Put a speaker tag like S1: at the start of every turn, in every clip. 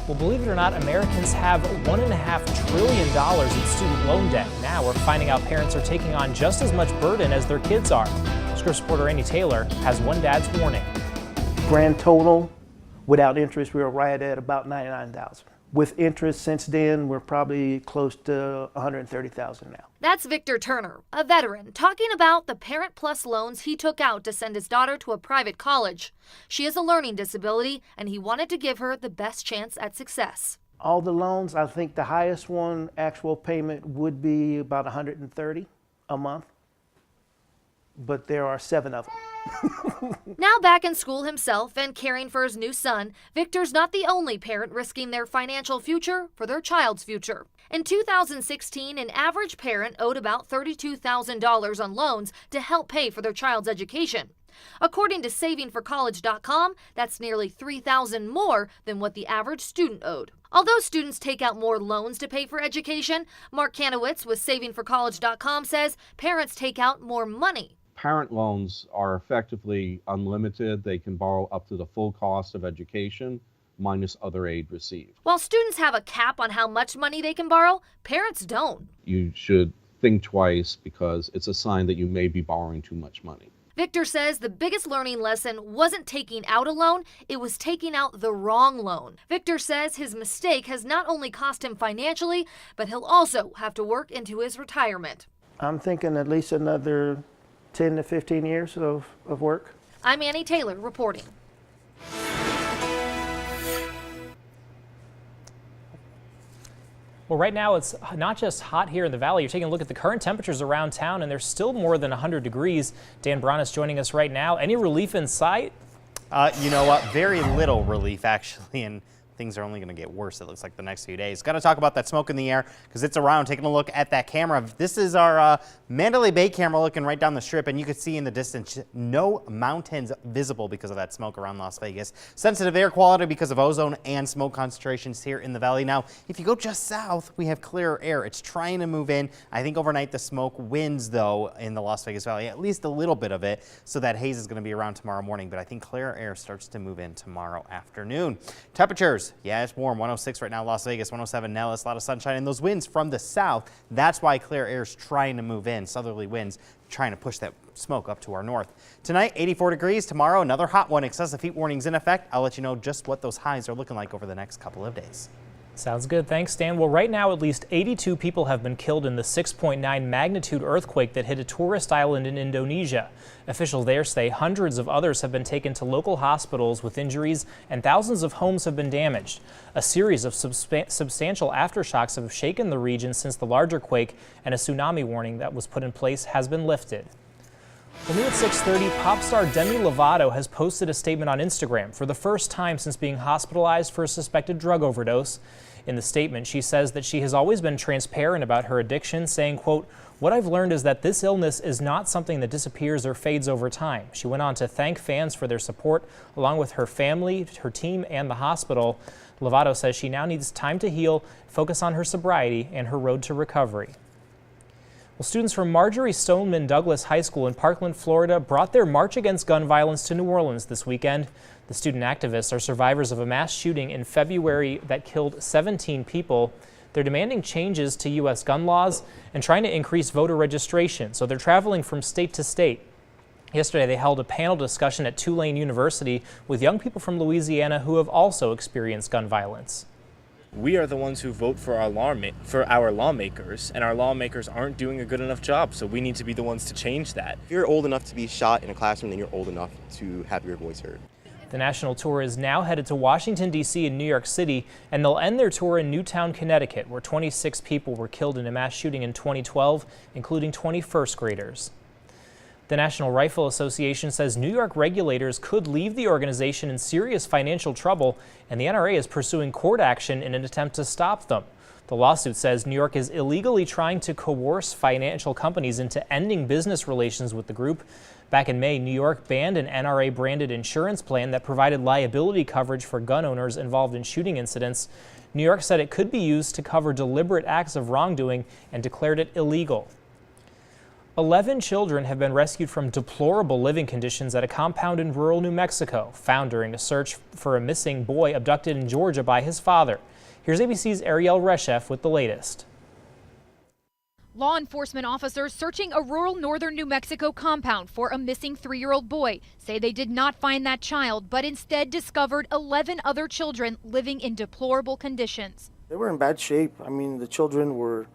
S1: Well, believe it or not, Americans have $1.5 trillion in student loan debt. Now we're finding out parents are taking on just as much burden as their kids are. Scripps reporter Andy Taylor has one dad's warning.
S2: Grand total, without interest, we were right at about $99,000. With interest since then, we're probably close to $130,000 now.
S3: That's Victor Turner, a veteran, talking about the Parent Plus loans he took out to send his daughter to a private college. She has a learning disability, and he wanted to give her the best chance at success.
S2: All the loans, I think the highest one, actual payment would be about $130 a month, but there are 7 of them.
S3: Now back in school himself and caring for his new son, Victor's not the only parent risking their financial future for their child's future. In 2016, an average parent owed about $32,000 on loans to help pay for their child's education. According to savingforcollege.com, that's nearly $3,000 more than what the average student owed. Although students take out more loans to pay for education, Mark Kanowitz with savingforcollege.com says parents take out more money.
S4: Parent loans are effectively unlimited. They can borrow up to the full cost of education minus other aid received.
S3: While students have a cap on how much money they can borrow, parents don't.
S4: You should think twice because it's a sign that you may be borrowing too much money.
S3: Victor says the biggest learning lesson wasn't taking out a loan, it was taking out the wrong loan. Victor says his mistake has not only cost him financially, but he'll also have to work into his retirement.
S2: I'm thinking at least another 10 to 15 years of work.
S3: I'm Annie Taylor reporting.
S1: Well, right now it's not just hot here in the valley. You're taking a look at the current temperatures around town, and there's still more than 100 degrees. Dan Braun is joining us right now. Any relief in sight?
S5: You know what? Very little relief, actually, and things are only going to get worse, it looks like, the next few days. Got to talk about that smoke in the air because it's around. Taking a look at that camera. This is our Mandalay Bay camera looking right down the strip, and you can see in the distance no mountains visible because of that smoke around Las Vegas. Sensitive air quality because of ozone and smoke concentrations here in the valley. Now, if you go just south, we have clearer air. It's trying to move in. I think overnight the smoke wins, though, in the Las Vegas Valley, at least a little bit of it, so that haze is going to be around tomorrow morning, but I think clearer air starts to move in tomorrow afternoon. Temperatures. Yeah, it's warm. 106 right now, Las Vegas, 107 Nellis. A lot of sunshine and those winds from the south. That's why clear air is trying to move in. Southerly winds trying to push that smoke up to our north. Tonight, 84 degrees. Tomorrow, another hot one. Excessive heat warnings in effect. I'll let you know just what those highs are looking like over the next couple of days.
S1: Sounds good. Thanks, Dan. Well, right now, at least 82 people have been killed in the 6.9 magnitude earthquake that hit a tourist island in Indonesia. Officials there say hundreds of others have been taken to local hospitals with injuries, and thousands of homes have been damaged. A series of substantial aftershocks have shaken the region since the larger quake, and a tsunami warning that was put in place has been lifted. Well, new at 6:30, pop star Demi Lovato has posted a statement on Instagram for the first time since being hospitalized for a suspected drug overdose. In the statement, she says that she has always been transparent about her addiction, saying, quote, "What I've learned is that this illness is not something that disappears or fades over time." She went on to thank fans for their support, along with her family, her team, and the hospital. Lovato says she now needs time to heal, focus on her sobriety, and her road to recovery. Well, students from Marjorie Stoneman Douglas High School in Parkland, Florida, brought their March Against Gun Violence to New Orleans this weekend. The student activists are survivors of a mass shooting in February that killed 17 people. They're demanding changes to U.S. gun laws and trying to increase voter registration, so they're traveling from state to state. Yesterday, they held a panel discussion at Tulane University with young people from Louisiana who have also experienced gun violence.
S6: We are the ones who vote for our lawmakers, and our lawmakers aren't doing a good enough job, so we need to be the ones to change that.
S7: If you're old enough to be shot in a classroom, then you're old enough to have your voice heard.
S1: The national tour is now headed to Washington, D.C. and New York City, and they'll end their tour in Newtown, Connecticut, where 26 people were killed in a mass shooting in 2012, including 20 first graders. The National Rifle Association says New York regulators could leave the organization in serious financial trouble, and the NRA is pursuing court action in an attempt to stop them. The lawsuit says New York is illegally trying to coerce financial companies into ending business relations with the group. Back in May, New York banned an NRA-branded insurance plan that provided liability coverage for gun owners involved in shooting incidents. New York said it could be used to cover deliberate acts of wrongdoing and declared it illegal. 11 children have been rescued from deplorable living conditions at a compound in rural New Mexico, found during a search for a missing boy abducted in Georgia by his father. Here's ABC's Ariel Reshef with the latest.
S8: Law enforcement officers searching a rural northern New Mexico compound for a missing 3-year-old boy say they did not find that child, but instead discovered 11 other children living in deplorable conditions.
S9: They were in bad shape. I mean, the children were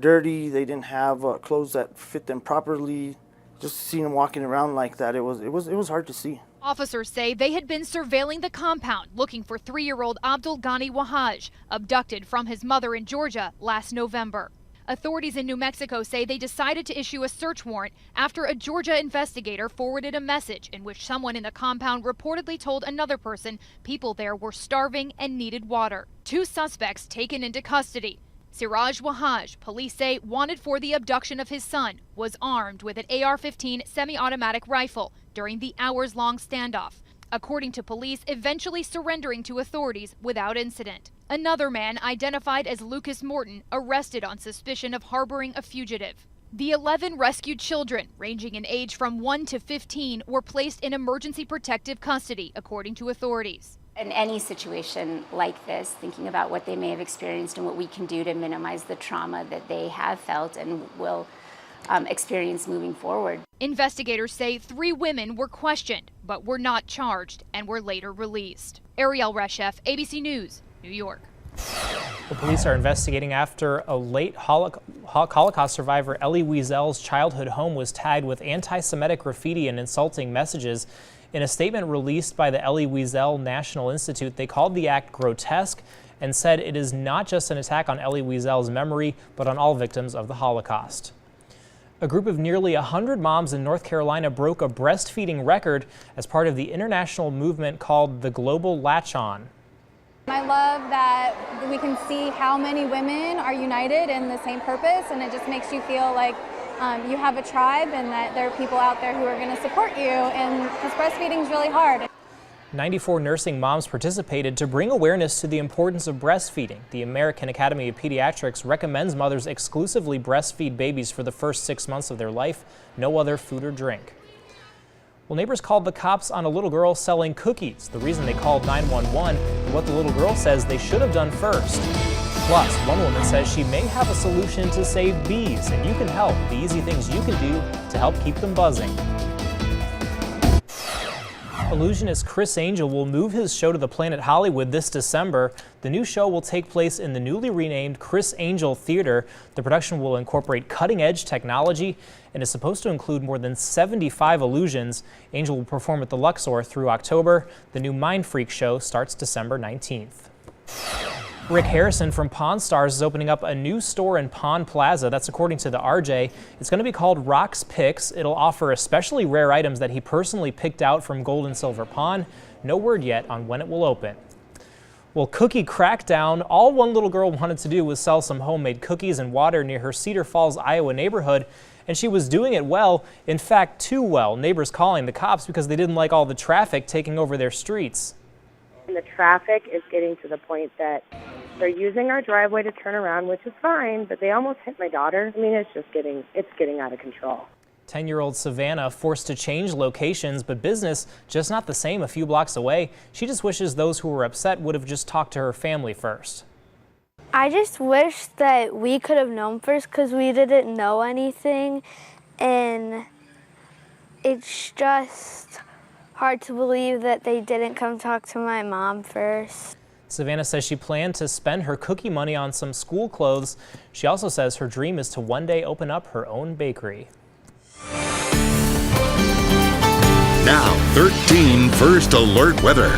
S9: dirty. They didn't have clothes that fit them properly. Just seeing them walking around like that, it was hard to see.
S8: Officers say they had been surveilling the compound looking for 3-year-old Abdul Ghani Wahaj, abducted from his mother in Georgia last November. Authorities in New Mexico say they decided to issue a search warrant after a Georgia investigator forwarded a message in which someone in the compound reportedly told another person people there were starving and needed water. 2 suspects taken into custody. Siraj Wahaj, police say wanted for the abduction of his son, was armed with an AR-15 semi-automatic rifle during the hours-long standoff. According to police, eventually surrendering to authorities without incident. Another man, identified as Lucas Morton, arrested on suspicion of harboring a fugitive. The 11 rescued children, ranging in age from 1 to 15, were placed in emergency protective custody, according to authorities.
S10: In any situation like this, thinking about what they may have experienced and what we can do to minimize the trauma that they have felt and will experience moving forward.
S8: Investigators say 3 women were questioned, but were not charged and were later released. Ariel Reshef, ABC News, New York.
S1: The police are investigating after a late Holocaust survivor Elie Wiesel's childhood home was tagged with anti-Semitic graffiti and insulting messages. In a statement released by the Elie Wiesel National Institute, they called the act grotesque and said it is not just an attack on Elie Wiesel's memory, but on all victims of the Holocaust. A group of nearly 100 moms in North Carolina broke a breastfeeding record as part of the international movement called the Global Latch-On.
S11: I love that we can see how many women are united in the same purpose, and it just makes you feel like you have a tribe and that there are people out there who are going to support you, and because breastfeeding is really hard.
S1: 94 nursing moms participated to bring awareness to the importance of breastfeeding. The American Academy of Pediatrics recommends mothers exclusively breastfeed babies for the first 6 months of their life, no other food or drink. Well, neighbors called the cops on a little girl selling cookies. The reason they called 911 and what the little girl says they should have done first. Plus, one woman says she may have a solution to save bees, and you can help. The easy things you can do to help keep them buzzing. Illusionist Criss Angel will move his show to the Planet Hollywood this December. The new show will take place in the newly renamed Criss Angel Theater. The production will incorporate cutting-edge technology and is supposed to include more than 75 illusions. Angel will perform at the Luxor through October. The new Mind Freak show starts December 19th. Rick Harrison from Pawn Stars is opening up a new store in Pawn Plaza. That's according to the RJ. It's going to be called Rock's Picks. It'll offer especially rare items that he personally picked out from Gold and Silver Pawn. No word yet on when it will open. Well, cookie crackdown. All one little girl wanted to do was sell some homemade cookies and water near her Cedar Falls, Iowa neighborhood, and she was doing it well. In fact, too well. Neighbors calling the cops because they didn't like all the traffic taking over their streets.
S12: The traffic is getting to the point that they're using our driveway to turn around, which is fine, but they almost hit my daughter. I mean, it's getting out of control.
S1: 10-year-old Savannah forced to change locations, but business just not the same a few blocks away. She just wishes those who were upset would have just talked to her family first.
S13: I just wish that we could have known first because we didn't know anything, and it's just hard to believe that they didn't come talk to my mom first.
S1: Savannah says she planned to spend her cookie money on some school clothes. She also says her dream is to one day open up her own bakery.
S14: Now, 13 First Alert weather.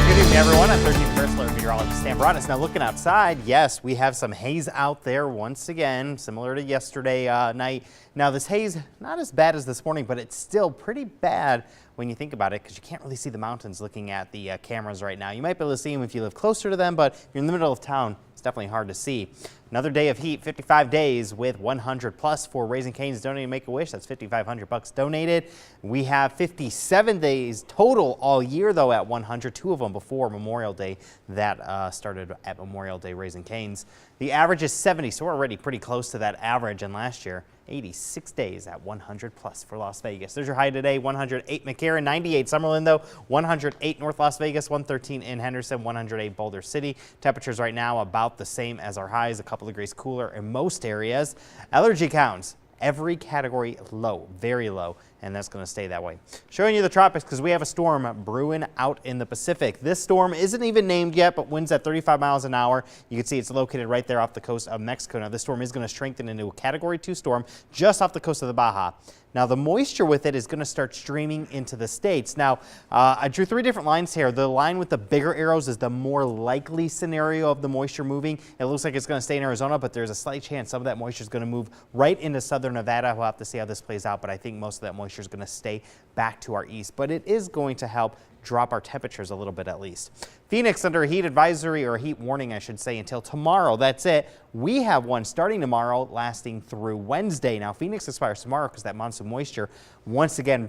S5: Good evening, everyone. I'm 13 First Alert meteorologist Stan Broadus. Now, looking outside, yes, we have some haze out there once again, similar to yesterday night. Now, this haze, not as bad as this morning, but it's still pretty bad when you think about it, because you can't really see the mountains looking at the cameras right now. You might be able to see them if you live closer to them, but if you're in the middle of town, it's definitely hard to see. Another day of heat, 55 days with 100 plus for Raising Cane's donating Make-A-Wish. That's $5,500 donated. We have 57 days total all year, though, at 100, 2 of them before Memorial Day. That started at Memorial Day, Raising Cane's. The average is 70, so we're already pretty close to that average, and last year 86 days at 100 plus for Las Vegas. There's your high today, 108 McCarran, 98 Summerlin though, 108 North Las Vegas, 113 in Henderson, 108 Boulder City. Temperatures right now about the same as our highs, a couple degrees cooler in most areas. Allergy counts, every category low, very low, and that's going to stay that way. Showing you the tropics because we have a storm brewing out in the Pacific. This storm isn't even named yet, but winds at 35 miles an hour. You can see it's located right there off the coast of Mexico. Now, this storm is going to strengthen into a Category 2 storm just off the coast of the Baja. Now, the moisture with it is going to start streaming into the states. Now, I drew 3 different lines here. The line with the bigger arrows is the more likely scenario of the moisture moving. It looks like it's going to stay in Arizona, but there's a slight chance some of that moisture is going to move right into southern Nevada. We'll have to see how this plays out, but I think most of that moisture is going to stay back to our east. But it is going to help drop our temperatures a little bit at least. Phoenix under a heat advisory, or a heat warning I should say, until tomorrow. That's it. We have one starting tomorrow lasting through Wednesday. Now Phoenix expires tomorrow because that monsoon moisture once again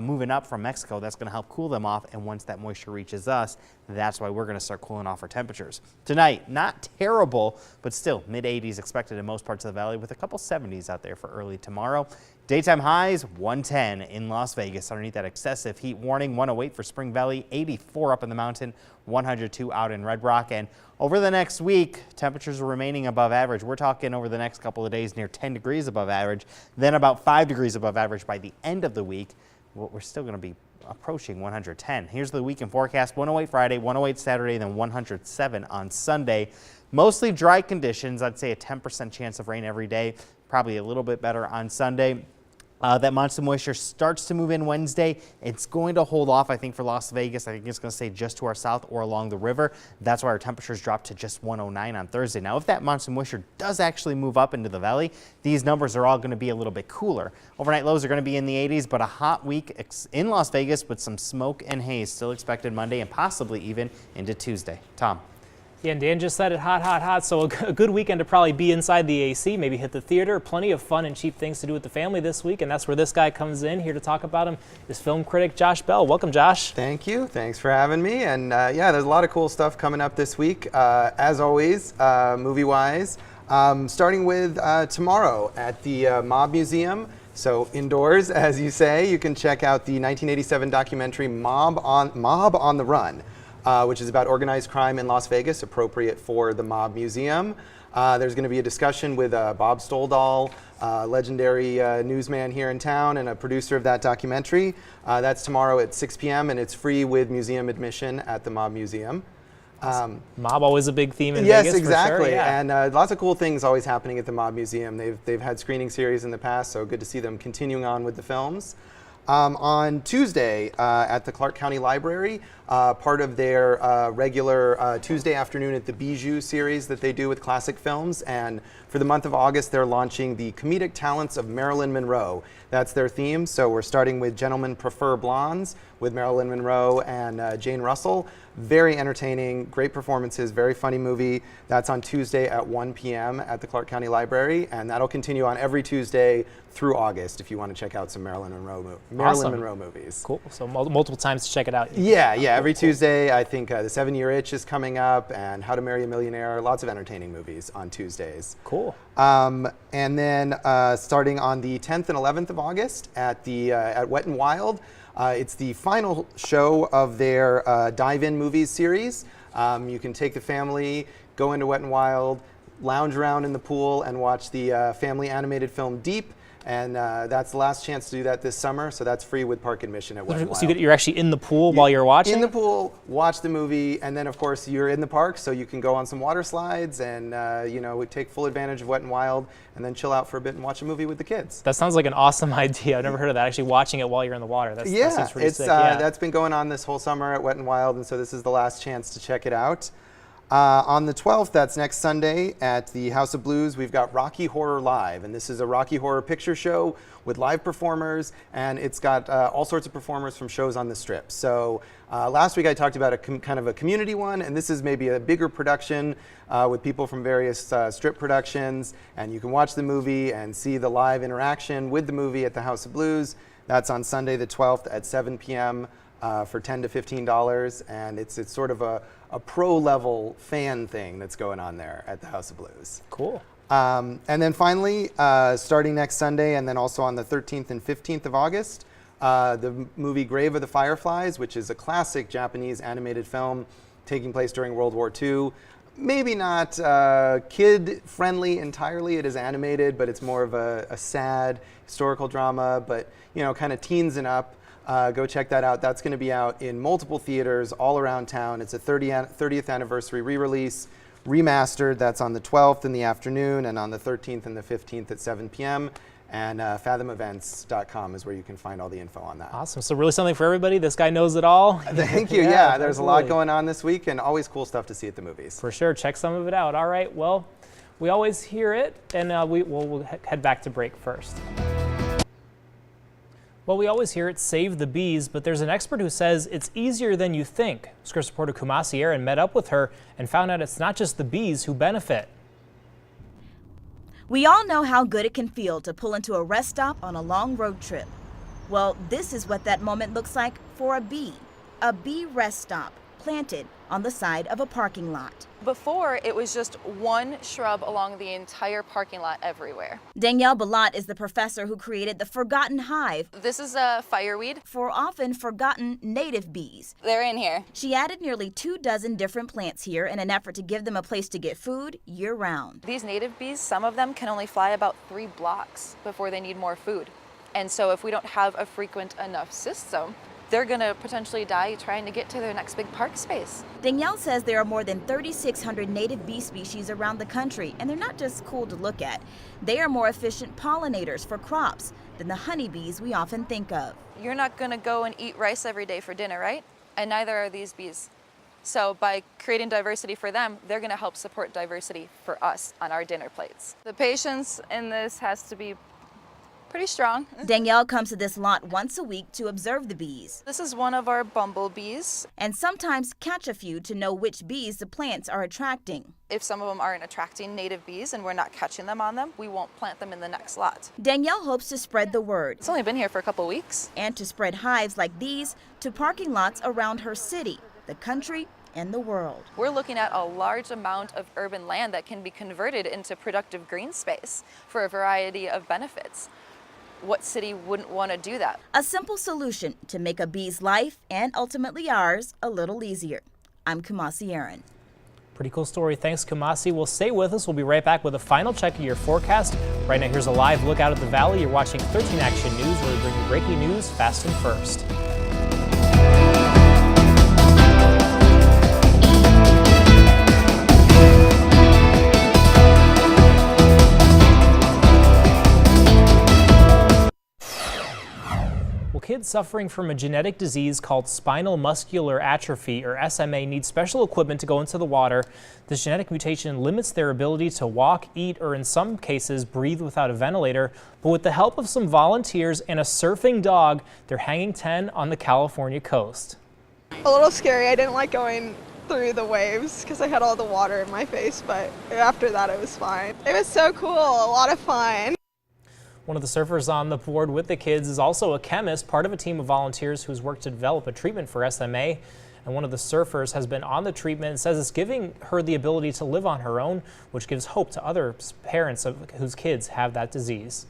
S5: moving up from Mexico. That's going to help cool them off, and once that moisture reaches us, that's why we're going to start cooling off our temperatures. Tonight, not terrible, but still mid-80s expected in most parts of the valley with a couple 70s out there for early tomorrow. Daytime highs, 110 in Las Vegas underneath that excessive heat warning, 108 for Spring Valley, 84 up in the mountain, 102 out in Red Rock. And over the next week, temperatures are remaining above average. We're talking over the next couple of days near 10 degrees above average, then about 5 degrees above average by the end of the week. We're still going to be approaching 110. Here's the weekend forecast: 108 Friday, 108 Saturday, then 107 on Sunday. Mostly dry conditions. I'd say a 10% chance of rain every day, probably a little bit better on Sunday. That monsoon moisture starts to move in Wednesday. It's going to hold off, I think, for Las Vegas. I think it's going to stay just to our south or along the river. That's why our temperatures drop to just 109 on Thursday. Now, if that monsoon moisture does actually move up into the valley, these numbers are all going to be a little bit cooler. Overnight lows are going to be in the 80s, but a hot week in Las Vegas with some smoke and haze still expected Monday and possibly even into Tuesday. Tom.
S1: Yeah, and Dan just said it, hot, hot, hot. So a good weekend to probably be inside the AC, maybe hit the theater. Plenty of fun and cheap things to do with the family this week, and that's where this guy comes in. Here to talk about him is film critic Josh Bell. Welcome, Josh.
S15: Thank you. Thanks for having me. And yeah, there's a lot of cool stuff coming up this week, as always, movie-wise. Starting with tomorrow at the Mob Museum. So indoors, as you say, you can check out the 1987 documentary Mob on the Run. Which is about organized crime in Las Vegas, appropriate for the Mob Museum. There's going to be a discussion with Bob Stoldahl, legendary newsman here in town and a producer of that documentary. That's tomorrow at 6 p.m. and it's free with museum admission at the Mob Museum.
S1: Mob always a big theme in
S15: Vegas.
S1: Yes,
S15: exactly.
S1: For sure, yeah.
S15: And lots of cool things always happening at the Mob Museum. They've had screening series in the past, so good to see them continuing on with the films. On Tuesday at the Clark County Library, part of their regular Tuesday afternoon at the Bijou series that they do with classic films. And for the month of August, they're launching the comedic talents of Marilyn Monroe. That's their theme. So we're starting with Gentlemen Prefer Blondes with Marilyn Monroe and Jane Russell. Very entertaining, great performances, very funny movie. That's on Tuesday at 1 p.m. at the Clark County Library, and that'll continue on every Tuesday through August if you want to check out some Marilyn Monroe movies.
S1: Cool. So multiple times to check it out.
S15: Yeah, every Tuesday. I think The 7-Year Itch is coming up, and How to Marry a Millionaire. Lots of entertaining movies on Tuesdays.
S1: Cool.
S15: And then starting on the 10th and 11th of August at Wet n Wild. It's the final show of their Dive-In Movies series. You can take the family, go into Wet n Wild, lounge around in the pool, and watch the family animated film Deep. And that's the last chance to do that this summer, so that's free with park admission at Wet n Wild.
S1: So you're actually in the pool while you're watching?
S15: In the pool, watch the movie, and then of course you're in the park, so you can go on some water slides and take full advantage of Wet n Wild, and then chill out for a bit and watch a movie with the kids.
S1: That sounds like an awesome idea. I've never heard of that, actually watching it while you're in the water. That seems pretty sick.
S15: That's been going on this whole summer at Wet n Wild, and so this is the last chance to check it out. On the 12th, that's next Sunday, at the House of Blues, we've got Rocky Horror Live, and this is a Rocky Horror Picture Show with live performers, and it's got all sorts of performers from shows on the Strip. So last week I talked about a kind of a community one, and this is maybe a bigger production with people from various Strip productions, and you can watch the movie and see the live interaction with the movie at the House of Blues. That's on Sunday the 12th at 7 p.m. For $10 to $15, and it's sort of a pro-level fan thing that's going on there at the House of Blues.
S1: Cool.
S15: And then finally, starting next Sunday and then also on the 13th and 15th of August, the movie Grave of the Fireflies, which is a classic Japanese animated film taking place during World War II. Maybe not kid-friendly entirely. It is animated, but it's more of a sad historical drama, but kind of teens and up. Go check that out. That's going to be out in multiple theaters all around town. It's a 30th anniversary re-release, remastered. That's on the 12th in the afternoon and on the 13th and the 15th at 7 p.m. And fathomevents.com is where you can find all the info on that.
S1: Awesome. So really something for everybody. This guy knows it all.
S15: Thank you. Yeah, there's a lot going on this week and always cool stuff to see at the movies.
S1: For sure. Check some of it out. All right. Well, we always hear it, and we'll head back to break first. Well, we always hear it, save the bees, but there's an expert who says it's easier than you think. Scripps reporter Kumasi Aaron met up with her and found out it's not just the bees who benefit.
S16: We all know how good it can feel to pull into a rest stop on a long road trip. Well, this is what that moment looks like for a bee rest stop planted on the side of a parking lot.
S17: Before, it was just one shrub along the entire parking lot everywhere.
S16: Danielle Balat is the professor who created the Forgotten Hive.
S17: This is a fireweed
S16: for often forgotten native bees.
S17: They're in here.
S16: She added nearly 24 different plants here in an effort to give them a place to get food year-round.
S17: These native bees, some of them can only fly about 3 blocks before they need more food. And so if we don't have a frequent enough system, they're going to potentially die trying to get to their next big park space.
S16: Danielle says there are more than 3,600 native bee species around the country, and they're not just cool to look at. They are more efficient pollinators for crops than the honeybees we often think of.
S17: You're not going to go and eat rice every day for dinner, right? And neither are these bees. So by creating diversity for them, they're going to help support diversity for us on our dinner plates. The patience in this has to be pretty strong.
S16: Danielle comes to this lot once a week to observe the bees.
S17: This is one of our bumblebees.
S16: And sometimes catch a few to know which bees the plants are attracting.
S17: If some of them aren't attracting native bees and we're not catching them on them, we won't plant them in the next lot.
S16: Danielle hopes to spread the word.
S17: It's only been here for a couple weeks.
S16: And to spread hives like these to parking lots around her city, the country, and the world.
S17: We're looking at a large amount of urban land that can be converted into productive green space for a variety of benefits. What city wouldn't want to do that?
S16: A simple solution to make a bee's life and ultimately ours a little easier. I'm Kumasi Aaron.
S1: Pretty cool story. Thanks, Kumasi. Well, stay with us. We'll be right back with a final check of your forecast. Right now, here's a live look out at the valley. You're watching 13 Action News, where we bring you breaking news fast and first. Kids suffering from a genetic disease called spinal muscular atrophy, or SMA, need special equipment to go into the water. This genetic mutation limits their ability to walk, eat, or in some cases breathe without a ventilator. But with the help of some volunteers and a surfing dog, they're hanging 10 on the California coast.
S18: A little scary. I didn't like going through the waves because I had all the water in my face, but after that it was fine. It was so cool, a lot of fun.
S1: One of the surfers on the board with the kids is also a chemist, part of a team of volunteers who's worked to develop a treatment for SMA. And one of the surfers has been on the treatment and says it's giving her the ability to live on her own, which gives hope to other parents whose kids have that disease.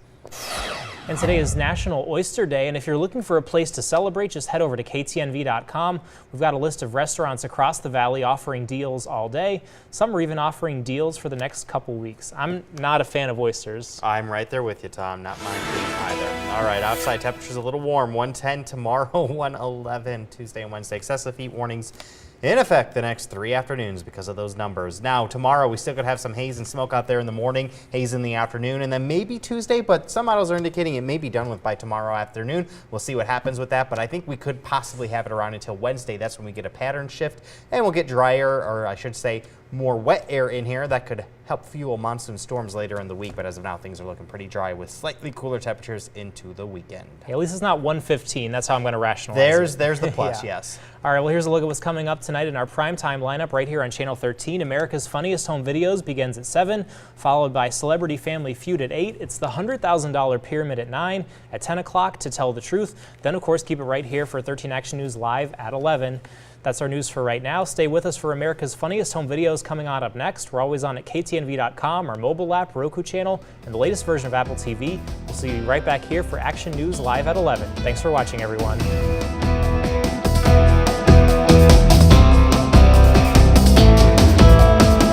S1: And today is National Oyster Day, and if you're looking for a place to celebrate, just head over to ktnv.com. We've got a list of restaurants across the valley offering deals all day. Some are even offering deals for the next couple weeks. I'm not a fan of oysters.
S5: I'm right there with you, Tom. Not mine either. All right, outside temperatures a little warm. 110 tomorrow, 111 Tuesday and Wednesday. Excessive heat warnings in effect the next 3 afternoons because of those numbers. Now, tomorrow we still could have some haze and smoke out there in the morning, haze in the afternoon, and then maybe Tuesday, but some models are indicating it may be done with by tomorrow afternoon. We'll see what happens with that, but I think we could possibly have it around until Wednesday. That's when we get a pattern shift, and we'll get drier, or I should say more wet air in here that could help fuel monsoon storms later in the week, but as of now, things are looking pretty dry with slightly cooler temperatures into the weekend.
S1: Hey, at least it's not 115. That's how I'm going to rationalize
S5: There's the plus, yeah. Yes.
S1: All right, well, here's a look at what's coming up tonight in our primetime lineup right here on Channel 13. America's Funniest Home Videos begins at 7, followed by Celebrity Family Feud at 8. It's the $100,000 Pyramid at 9, at 10 o'clock To Tell the Truth. Then, of course, keep it right here for 13 Action News Live at 11. That's our news for right now. Stay with us for America's Funniest Home Videos coming on up next. We're always on at ktnv.com, our mobile app, Roku channel, and the latest version of Apple TV. We'll see you right back here for Action News Live at 11. Thanks for watching, everyone.